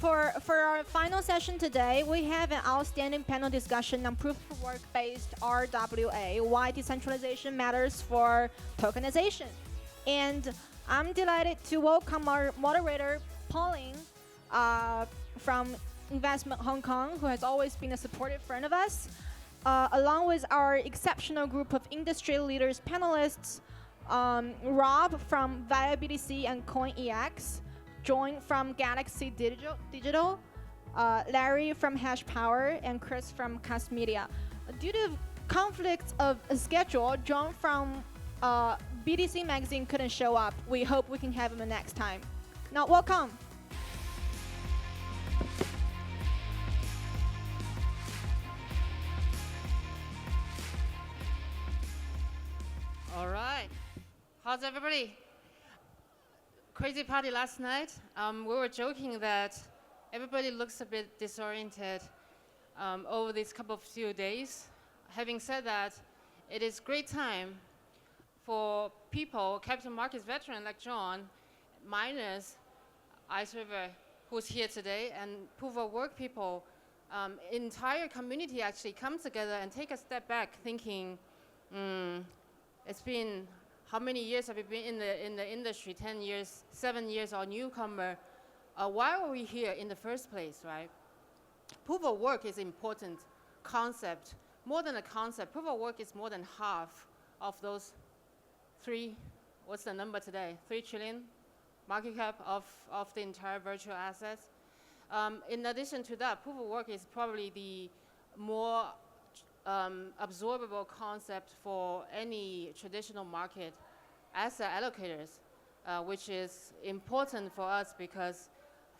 For our final session today, we have an outstanding panel discussion on proof-of-work-based RWA, why decentralization matters for tokenization. And I'm delighted to welcome our moderator, Pauline, from Investment Hong Kong, who has always been a supportive friend of us, along with our exceptional group of industry leaders panelists, Rob from viaBTC and CoinEX, joined from Galaxy Digital, Larry from HashPower, and Chris from KasMedia. Due to conflicts of schedule, John from BTC Magazine couldn't show up. We hope we can have him next time. Now, welcome. All right. How's everybody? Crazy party last night. We were joking that everybody looks a bit disoriented over these few days. Having said that, it is great time for people, capital markets veteran like John, miners, Ice River, who's here today, and proof of work people, entire community actually come together and take a step back thinking, it's been how many years have we been in the industry? 10 years, 7 years, or newcomer? Why are we here in the first place, right? Proof of work is an important concept. More than a concept, proof of work is more than half of those what's the number today? 3 trillion market cap of the entire virtual assets. In addition to that, proof of work is probably the more absorbable concept for any traditional market asset allocators, which is important for us because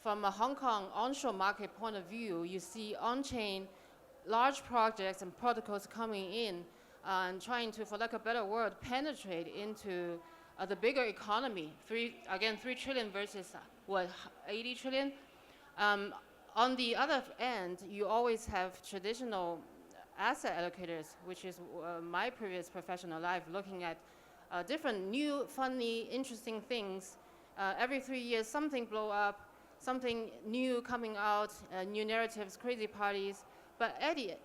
from a Hong Kong onshore market point of view, you see on-chain large projects and protocols coming in and trying to, for lack of a better word, penetrate into the bigger economy. 3 trillion versus, 80 trillion? On the other end, you always have traditional asset allocators, which is my previous professional life, looking at different new, funny, interesting things. Every 3 years, something blow up, something new coming out, new narratives, crazy parties. But at the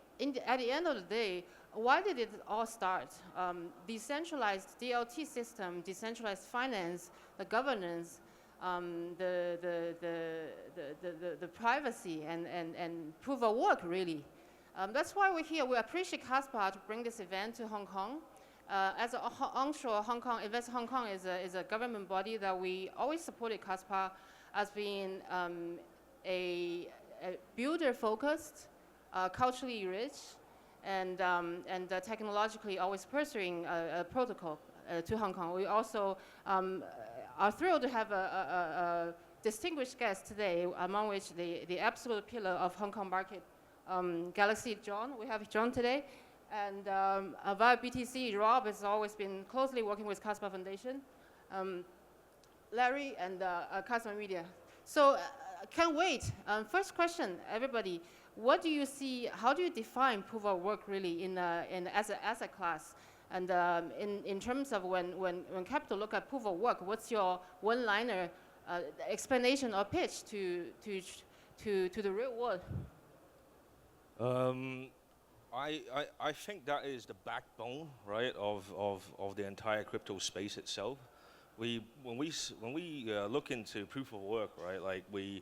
end of the day, why did it all start? Decentralized DLT system, decentralized finance, the governance, the privacy, and proof of work, really. That's why we're here. We appreciate Kaspa to bring this event to Hong Kong. As an onshore Hong Kong, Invest Hong Kong is a government body that we always supported Kaspa as being a builder-focused, culturally rich, and technologically always pursuing a protocol to Hong Kong. We also are thrilled to have a distinguished guest today, among which the absolute pillar of Hong Kong market, Galaxy John. We have John today. And viaBTC, Rob has always been closely working with Kaspa Foundation. Larry and KasMedia. So can't wait. First question, everybody. What do you see, how do you define proof of work really as an asset class? And in terms of when capital look at proof of work, what's your one-liner explanation or pitch to the real world? I think that is the backbone, right, of the entire crypto space itself. When we look into proof of work, right, like we're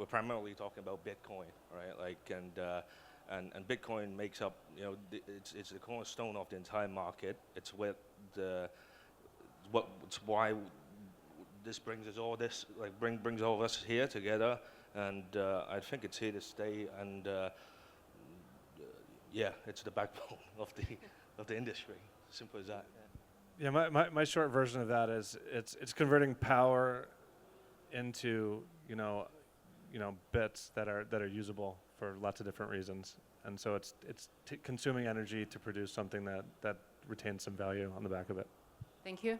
primarily talking about Bitcoin, right, like and Bitcoin makes up, it's the cornerstone of the entire market. It's why this brings us all this, like brings all of us here together, and I think it's here to stay. And yeah, it's the backbone of the industry. Simple as that. Yeah, my short version of that is it's converting power into bits that are usable for lots of different reasons, and so it's consuming energy to produce something that retains some value on the back of it. Thank you.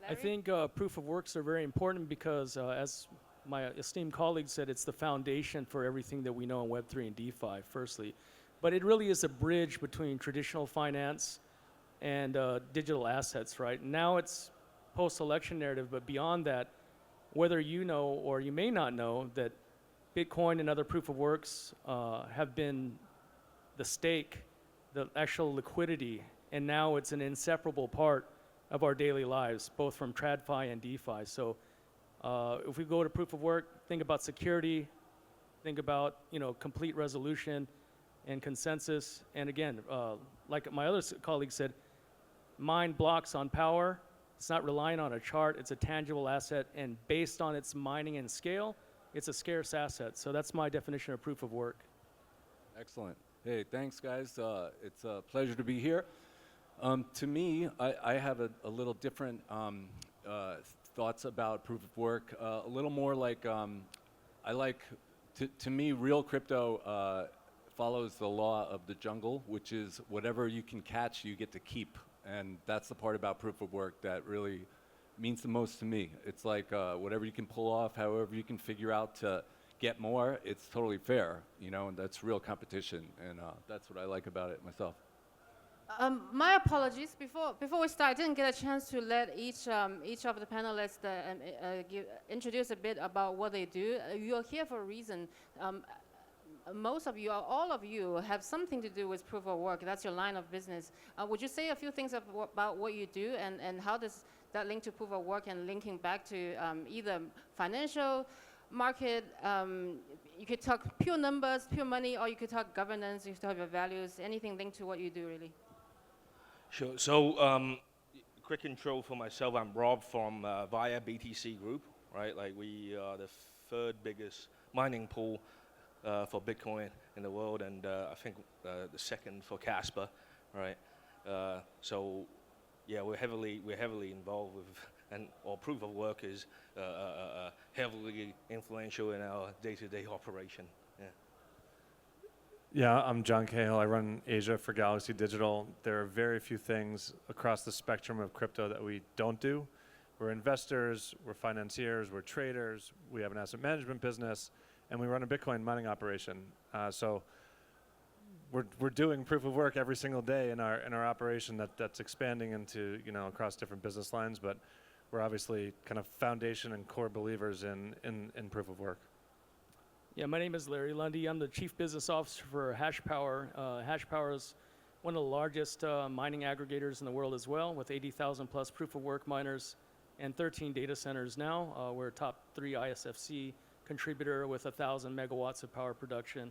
Larry? I think proof of works are very important because, as my esteemed colleague said, it's the foundation for everything that we know in Web3 and DeFi, firstly. But it really is a bridge between traditional finance and digital assets, right? Now it's post-election narrative, but beyond that, whether you know or you may not know that Bitcoin and other proof of works have been the stake, the actual liquidity, and now it's an inseparable part of our daily lives, both from TradFi and DeFi. So if we go to proof of work, think about security, think about complete resolution and consensus. And again, like my other colleague said, mine blocks on power. It's not relying on a chart. It's a tangible asset, and based on its mining and scale, it's a scarce asset. So that's my definition of proof of work. Excellent. Hey, thanks, guys. It's a pleasure to be here. To me, I have a little different thoughts about proof of work. A little more like, to me, real crypto follows the law of the jungle, which is whatever you can catch, you get to keep. And that's the part about proof of work that really means the most to me. It's like whatever you can pull off, however you can figure out to get more, it's totally fair, and that's real competition. And that's what I like about it myself. My apologies. Before we start, I didn't get a chance to let each of the panelists introduce a bit about what they do. You're here for a reason. Most of you, or all of you, have something to do with proof of work. That's your line of business. Would you say a few things about what you do and how does that link to proof of work and linking back to either financial market, you could talk pure numbers, pure money, or you could talk governance, you could talk about values, anything linked to what you do, really. Sure. So, quick intro for myself. I'm Rob from viaBTC Group, right? Like we are the third biggest mining pool for Bitcoin in the world, and I think the second for Kaspa, right? So, yeah, we're heavily involved with, and our proof of work is heavily influential in our day-to-day operation. Yeah. Yeah, I'm John Cahill. I run Asia for Galaxy Digital. There are very few things across the spectrum of crypto that we don't do. We're investors, we're financiers, we're traders, we have an asset management business, and we run a Bitcoin mining operation. So we're doing proof of work every single day in our operation that's expanding into across different business lines, but we're obviously kind of foundation and core believers in proof of work. Yeah, my name is Larry Lundy. I'm the Chief Business Officer for HashPower. HashPower is one of the largest mining aggregators in the world as well, with 80,000 plus proof of work miners and 13 data centers now. We're a top 3 ISFC contributor with 1,000 megawatts of power production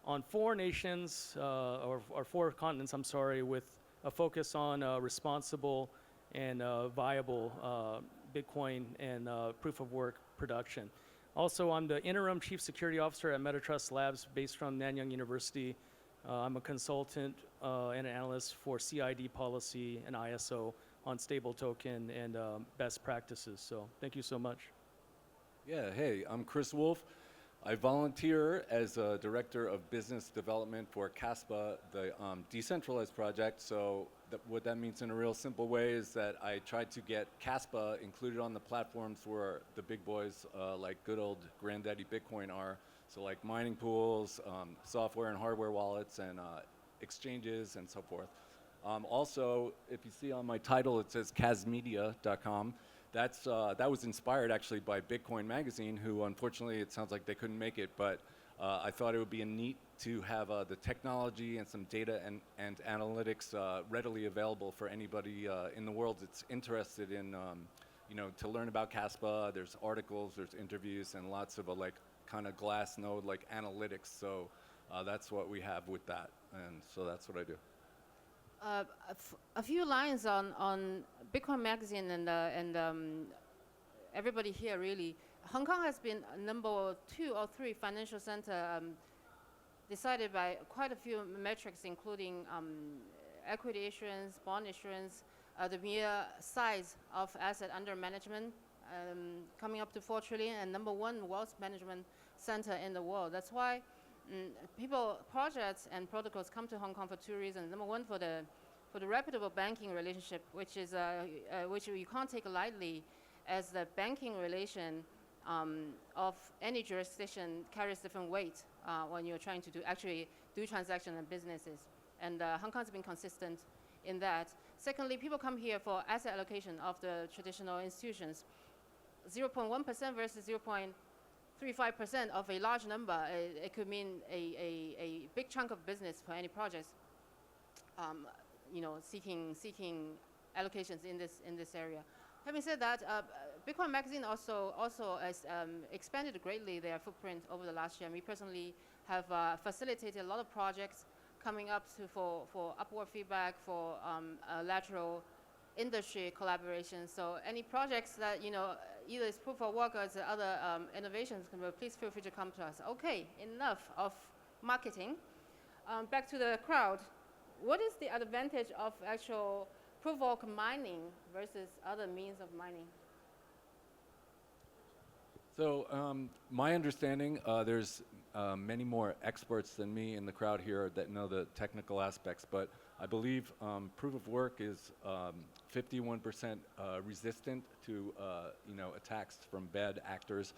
on 4 nations, or 4 continents, I'm sorry, with a focus on responsible and viable Bitcoin and proof of work production. Also, I'm the interim chief security officer at MetaTrust Labs based from Nanyang University. I'm a consultant and an analyst for CID policy and ISO on stable token and best practices. So thank you so much. Yeah, hey, I'm Chris Wolf. I volunteer as a director of business development for Kaspa, the decentralized project. So what that means in a real simple way is that I tried to get Kaspa included on the platforms where the big boys like good old granddaddy Bitcoin are. So like mining pools, software and hardware wallets, and exchanges and so forth. Also, if you see on my title, it says KasMedia.com. That was inspired actually by Bitcoin Magazine, who unfortunately it sounds like they couldn't make it, but I thought it would be neat to have the technology and some data and analytics readily available for anybody in the world that's interested in, to learn about Kaspa. There's articles, there's interviews, and lots of like kind of glass node like analytics. So that's what we have with that, and so that's what I do. A few lines on Bitcoin Magazine and everybody here really. Hong Kong has been number 2 or 3 financial center decided by quite a few metrics, including equity issuance, bond issuance, the mere size of asset under management coming up to 4 trillion, and number 1 wealth management center in the world. That's why projects and protocols come to Hong Kong for 2 reasons. Number 1, for the reputable banking relationship, which you can't take lightly, as the banking relation of any jurisdiction carries different weight when you're trying to actually do transactions and businesses. And Hong Kong's been consistent in that. Secondly, people come here for asset allocation of the traditional institutions. 0.1% versus 3-5% of a large number, it could mean a big chunk of business for any projects, seeking allocations in this area. Having said that, Bitcoin Magazine also has expanded greatly their footprint over the last year. And we personally have facilitated a lot of projects coming up for upward feedback, for lateral industry collaboration. So any projects that either it's proof of work or it's other innovations, please feel free to come to us. Okay, enough of marketing. Back to the crowd. What is the advantage of actual proof of work mining versus other means of mining? So my understanding, there's many more experts than me in the crowd here that know the technical aspects, but I believe proof of work is 51% resistant to attacks from bad actors,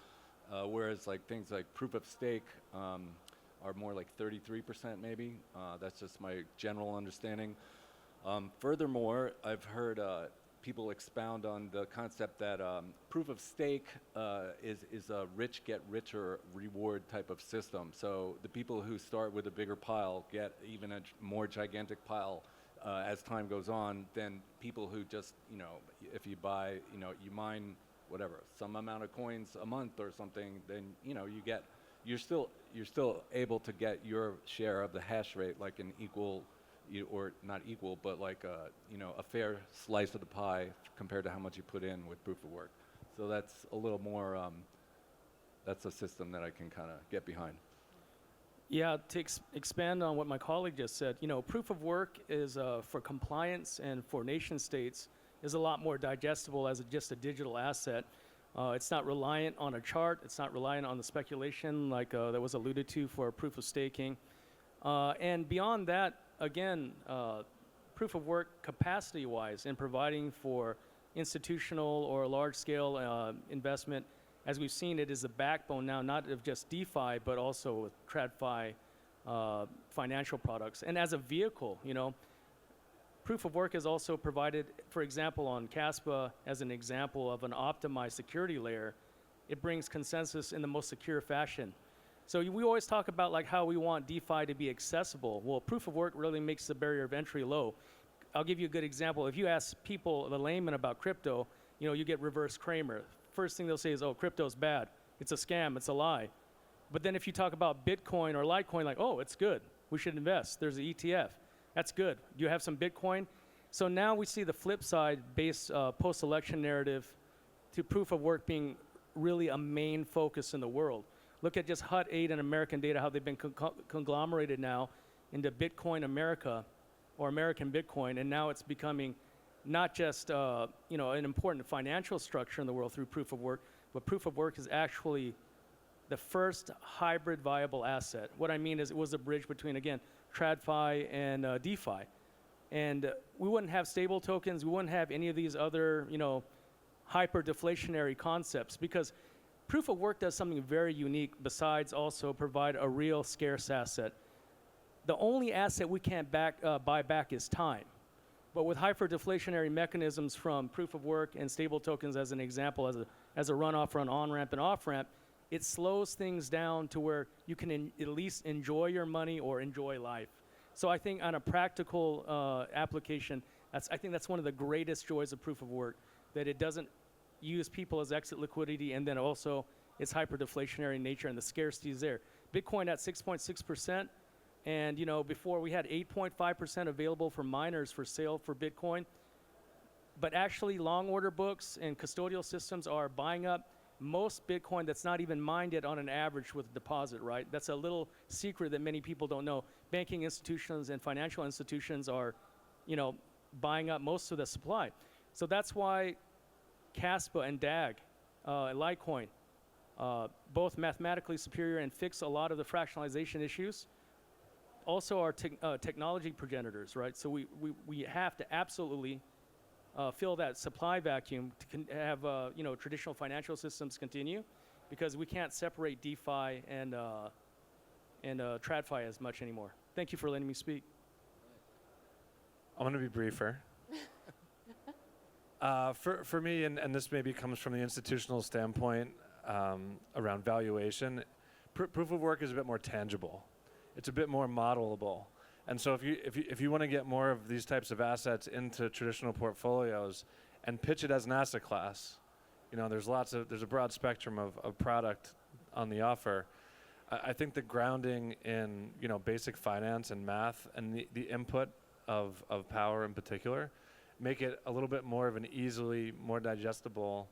whereas like things like proof of stake are more like 33% maybe. That's just my general understanding. Furthermore, I've heard people expound on the concept that proof of stake is a rich get richer reward type of system. So the people who start with a bigger pile get even a more gigantic pile as time goes on than people who just, if you buy, you mine whatever, some amount of coins a month or something, then, you're still able to get your share of the hash rate like an equal, or not equal, but like a fair slice of the pie compared to how much you put in with proof of work. So that's a little more, that's a system that I can kind of get behind. Yeah, to expand on what my colleague just said, proof of work is for compliance and for nation states is a lot more digestible as just a digital asset. It's not reliant on a chart. It's not reliant on the speculation like that was alluded to for proof of staking. And beyond that, again, proof of work capacity-wise in providing for institutional or large-scale investment, as we've seen, it is the backbone now, not of just DeFi, but also with TradFi financial products. And as a vehicle, proof of work is also provided, for example, on Kaspa as an example of an optimized security layer. It brings consensus in the most secure fashion. So we always talk about like how we want DeFi to be accessible. Well, proof of work really makes the barrier of entry low. I'll give you a good example. If you ask people, the layman, about crypto, you get reverse Kramer. First thing they'll say is, oh, crypto's bad. It's a scam, it's a lie. But then if you talk about Bitcoin or Litecoin, like, oh, it's good. We should invest. There's an ETF. That's good. Do you have some Bitcoin? So now we see the flip side based post-election narrative to proof of work being really a main focus in the world. Look at just Hut 8 and American Data, how they've been conglomerated now into Bitcoin America or American Bitcoin, and now it's becoming not just an important financial structure in the world through proof of work, but proof of work is actually the first hybrid viable asset. What I mean is it was a bridge between, again, TradFi and DeFi. And we wouldn't have stable tokens, we wouldn't have any of these other, hyper deflationary concepts, because proof of work does something very unique besides also provide a real scarce asset. The only asset we can't buy back is time. But with hyper-deflationary mechanisms from proof of work and stable tokens as an example, as a runoff or an on-ramp and off-ramp, it slows things down to where you can at least enjoy your money or enjoy life. So I think on a practical application, I think that's one of the greatest joys of proof of work, that it doesn't use people as exit liquidity, and then also its hyper-deflationary nature and the scarcity is there. Bitcoin at 6.6%. And before we had 8.5% available for miners for sale for Bitcoin, but actually long order books and custodial systems are buying up most Bitcoin that's not even mined yet on an average with deposit, right? That's a little secret that many people don't know. Banking institutions and financial institutions are, buying up most of the supply. So that's why Kaspa and DAG, Litecoin, both mathematically superior and fix a lot of the fractionalization issues. Also our technology progenitors, right? So we have to absolutely fill that supply vacuum to have traditional financial systems continue, because we can't separate DeFi and TradFi as much anymore. Thank you for letting me speak. I'm going to be briefer. For me, and this maybe comes from the institutional standpoint, around valuation. Proof of work is a bit more tangible. It's a bit more modelable. And so if you want to get more of these types of assets into traditional portfolios and pitch it as an asset class, there's a broad spectrum of product on the offer. I think the grounding in basic finance and math and the input of power in particular make it a little bit more of an easily more digestible,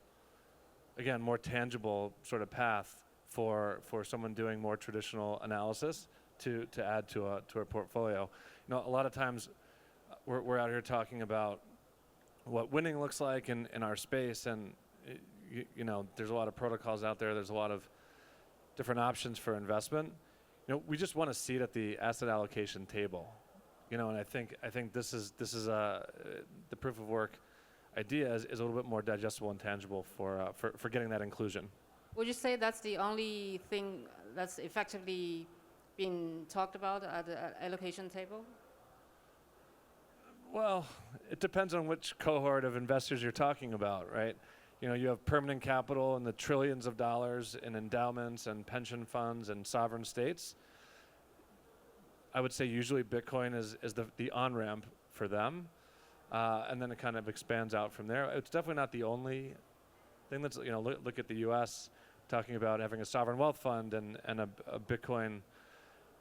again, more tangible sort of path for someone doing more traditional analysis to add to a portfolio. A lot of times we're out here talking about what winning looks like in our space, and there's a lot of protocols out there. There's a lot of different options for investment. We just want to see it at the asset allocation table. And I think this is the proof of work idea is a little bit more digestible and tangible for getting that inclusion. Would you say that's the only thing that's effectively being talked about at the allocation table? Well, it depends on which cohort of investors you're talking about, right? You have permanent capital in the trillions of dollars in endowments and pension funds and sovereign states. I would say usually Bitcoin is the on-ramp for them, and then it kind of expands out from there. It's definitely not the only thing that's, look at the US talking about having a sovereign wealth fund and a Bitcoin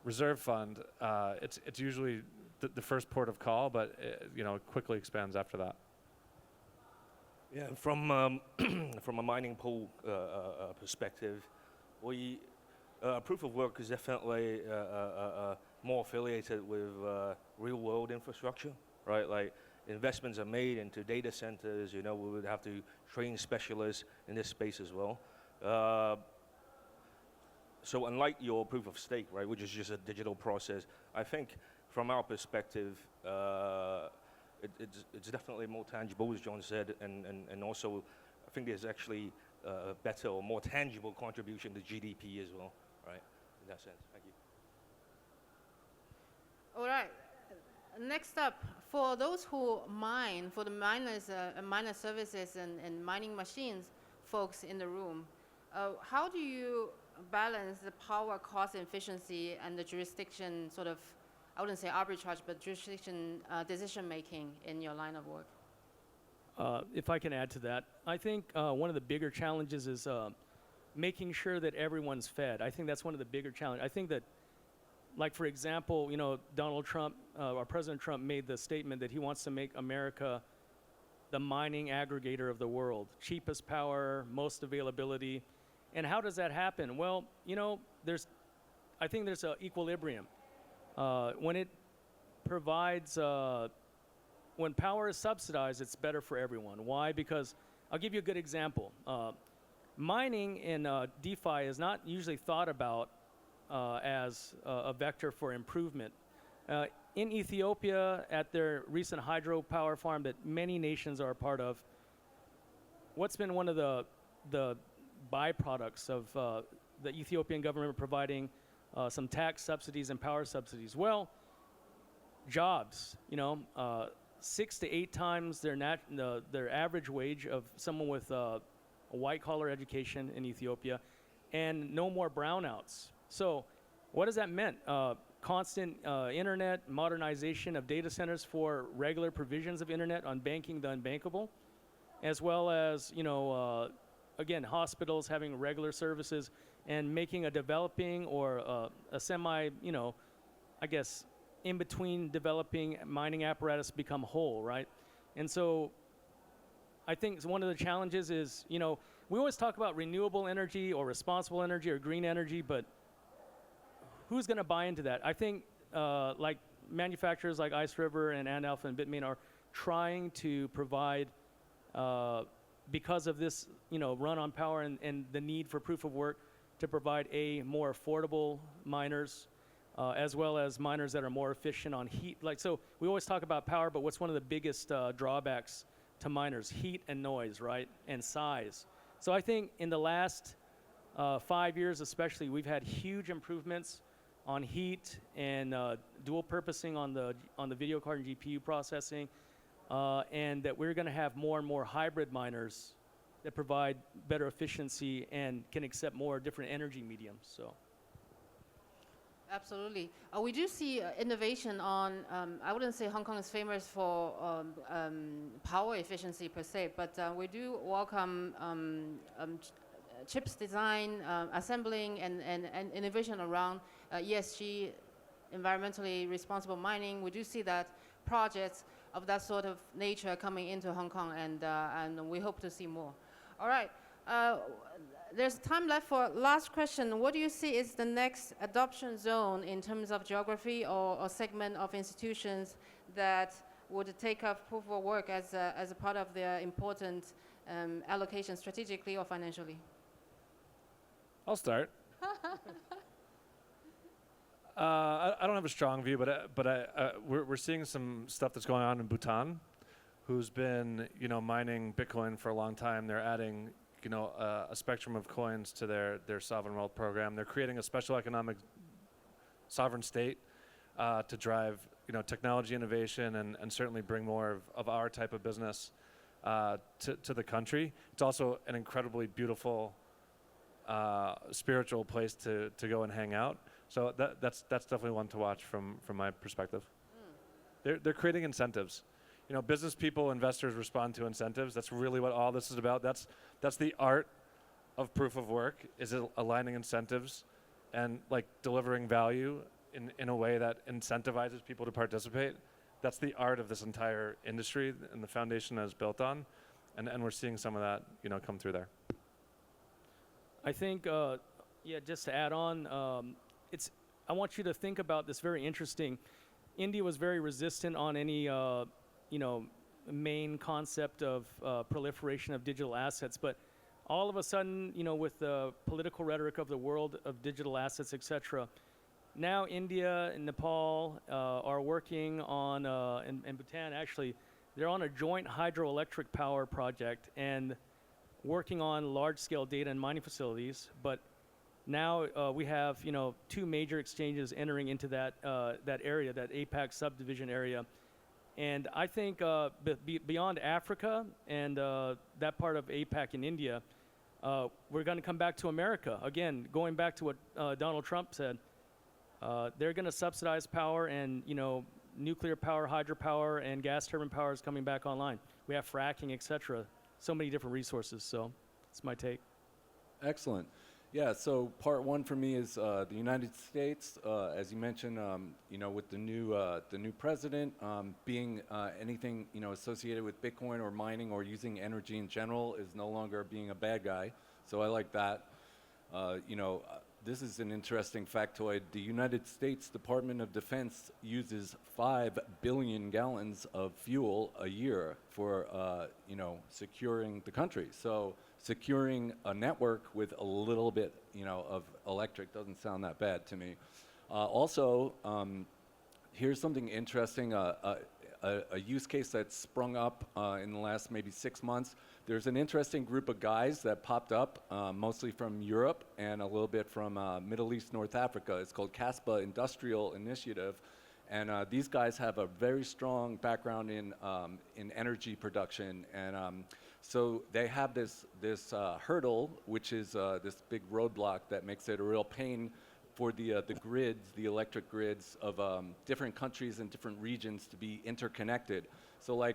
reserve fund. It's usually the first port of call, but it quickly expands after that. Yeah, from from a mining pool perspective, proof of work is definitely more affiliated with real-world infrastructure, right? Like investments are made into data centers. We would have to train specialists in this space as well. So unlike your proof of stake, right, which is just a digital process, I think from our perspective, it's definitely more tangible, as John said, and also I think there's actually a better or more tangible contribution to GDP as well, right, in that sense. Thank you. All right. Next up, for those who mine, for the miners, miner services and mining machines folks in the room, how do you balance the power cost efficiency and the jurisdiction sort of, I wouldn't say arbitrage, but jurisdiction decision making in your line of work? If I can add to that, I think one of the bigger challenges is making sure that everyone's fed. I think that's one of the bigger challenges. I think that, like for example, Donald Trump, or President Trump made the statement that he wants to make America the mining aggregator of the world, cheapest power, most availability. And how does that happen? Well, I think there's an equilibrium. When it provides, when power is subsidized, it's better for everyone. Why? Because I'll give you a good example. Mining in DeFi is not usually thought about as a vector for improvement. In Ethiopia, at their recent hydropower farm that many nations are a part of, what's been one of the byproducts of the Ethiopian government providing some tax subsidies and power subsidies? Well, jobs, 6 to 8 times their average wage of someone with a white-collar education in Ethiopia, and no more brownouts. So what does that mean? Constant internet, modernization of data centers for regular provisions of internet, unbanking the unbankable, as well as, again, hospitals having regular services and making a developing or a semi, I guess, in between developing mining apparatus become whole, right? And so I think one of the challenges is, we always talk about renewable energy or responsible energy or green energy, but who's going to buy into that? I think like manufacturers like Ice River and Alpha and Bitmain are trying to provide, because of this, run on power and the need for proof of work, to provide more affordable miners, as well as miners that are more efficient on heat. So we always talk about power, but what's one of the biggest drawbacks to miners? Heat and noise, right? And size. So I think in the last 5 years especially, we've had huge improvements on heat and dual purposing on the video card and GPU processing, and that we're going to have more and more hybrid miners that provide better efficiency and can accept more different energy mediums. So. Absolutely. We do see innovation on, I wouldn't say Hong Kong is famous for power efficiency per se, but we do welcome chips design, assembling, and innovation around ESG, environmentally responsible mining. We do see that projects of that sort of nature coming into Hong Kong, and we hope to see more. All right. There's time left for last question. What do you see is the next adoption zone in terms of geography or segment of institutions that would take up proof of work as a part of their important allocation strategically or financially? I'll start. I don't have a strong view, but we're seeing some stuff that's going on in Bhutan, who's been mining Bitcoin for a long time. They're adding a spectrum of coins to their sovereign wealth program. They're creating a special economic sovereign state to drive technology innovation and certainly bring more of our type of business to the country. It's also an incredibly beautiful spiritual place to go and hang out. So that's definitely one to watch from my perspective. They're creating incentives. Business people, investors respond to incentives. That's really what all this is about. That's the art of proof of work, is aligning incentives and delivering value in a way that incentivizes people to participate. That's the art of this entire industry and the foundation that is built on. And we're seeing some of that come through there. I think, just to add on, I want you to think about this very interesting. India was very resistant on any main concept of proliferation of digital assets, but all of a sudden, with the political rhetoric of the world of digital assets, etc., now India and Nepal are working on, and Bhutan actually, they're on a joint hydroelectric power project and working on large-scale data and mining facilities. But now we have two major exchanges entering into that area, that APAC subdivision area. And I think beyond Africa and that part of APAC in India, we're going to come back to America. Again, going back to what Donald Trump said, they're going to subsidize power, and nuclear power, hydropower, and gas turbine power is coming back online. We have fracking, etc. So many different resources. So that's my take. Excellent. Yeah, so part one for me is the United States, as you mentioned, with the new president, being anything associated with Bitcoin or mining or using energy in general is no longer being a bad guy. So I like that. This is an interesting factoid. The United States Department of Defense uses 5 billion gallons of fuel a year for securing the country. So securing a network with a little bit, of electric doesn't sound that bad to me. Also, here's something interesting, a use case that's sprung up in the last maybe 6 months. There's an interesting group of guys that popped up, mostly from Europe and a little bit from Middle East, North Africa. It's called Kaspa Industrial Initiative. And these guys have a very strong background in energy production, and so they have this hurdle, which is this big roadblock that makes it a real pain for the grids, the electric grids of different countries and different regions to be interconnected. So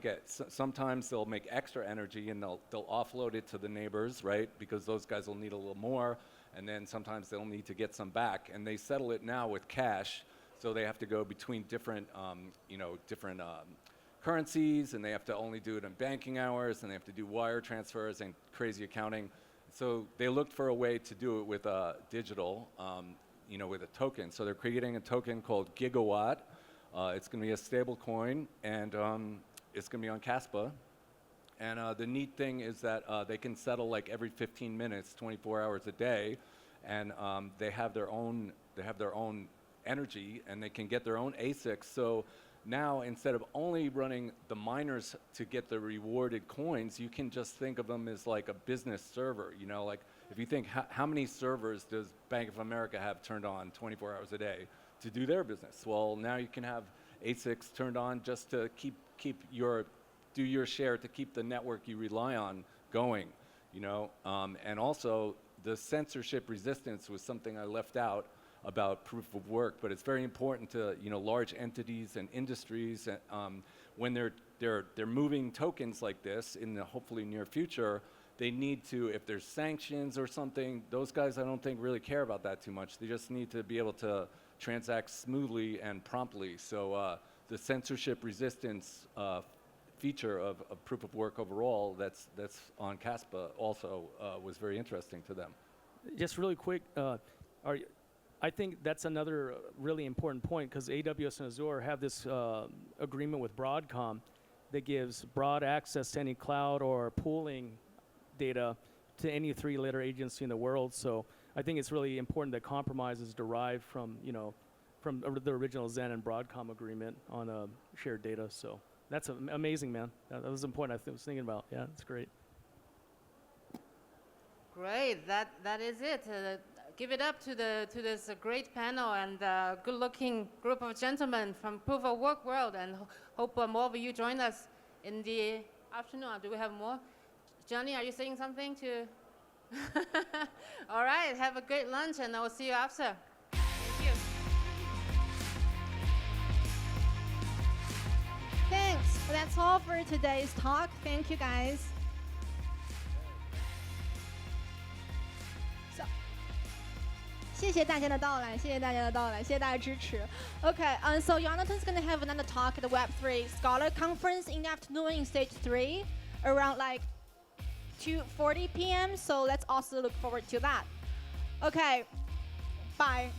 sometimes they'll make extra energy and they'll offload it to the neighbors, right? Because those guys will need a little more, and then sometimes they'll need to get some back, and they settle it now with cash. So they have to go between different currencies, and they have to only do it in banking hours, and they have to do wire transfers and crazy accounting. So they looked for a way to do it with digital, with a token. So they're creating a token called Gigawatt. It's going to be a stable coin, and it's going to be on Kaspa. And the neat thing is that they can settle every 15 minutes, 24 hours a day, and they have their own energy, and they can get their own ASICs. So now, instead of only running the miners to get the rewarded coins, you can just think of them as like a business server. If you think how many servers does Bank of America have turned on 24 hours a day to do their business? Well, now you can have ASICs turned on just to do your share to keep the network you rely on going. you know, and also the censorship resistance was something I left out about proof of work, but it's very important to, you know, large entities and industries, when they're moving tokens like this in the hopefully near future, they need to, if there's sanctions or something, those guys I don't think really care about that too much. They just need to be able to transact smoothly and promptly. So the censorship resistance feature of proof of work overall that's on Kaspa also was very interesting to them. Just really quick, I think that's another really important point, because AWS and Azure have this agreement with Broadcom that gives broad access to any cloud or pooling data to any three-letter agency in the world. So I think it's really important that compromise is derived from, you know, from the original Zen and Broadcom agreement on shared data. So that's amazing, man. That was the point I was thinking about. Yeah, it's great. Great, that is it. Give it up to this great panel and good-looking group of gentlemen from Proof of Work world, and hope more of you join us in the afternoon. Do we have more? Johnny, are you saying something to? All right, have a great lunch, and I will see you after. Thank you. Thanks. That's all for today's talk. Thank you, guys. So, 谢谢大家的到来，谢谢大家的到来，谢谢大家支持。Okay, so Jonathan's gonna have another talk at the Web3 Scholar Conference in the afternoon in stage 3, around like 2:40 p.m. So let's also look forward to that. Okay, bye.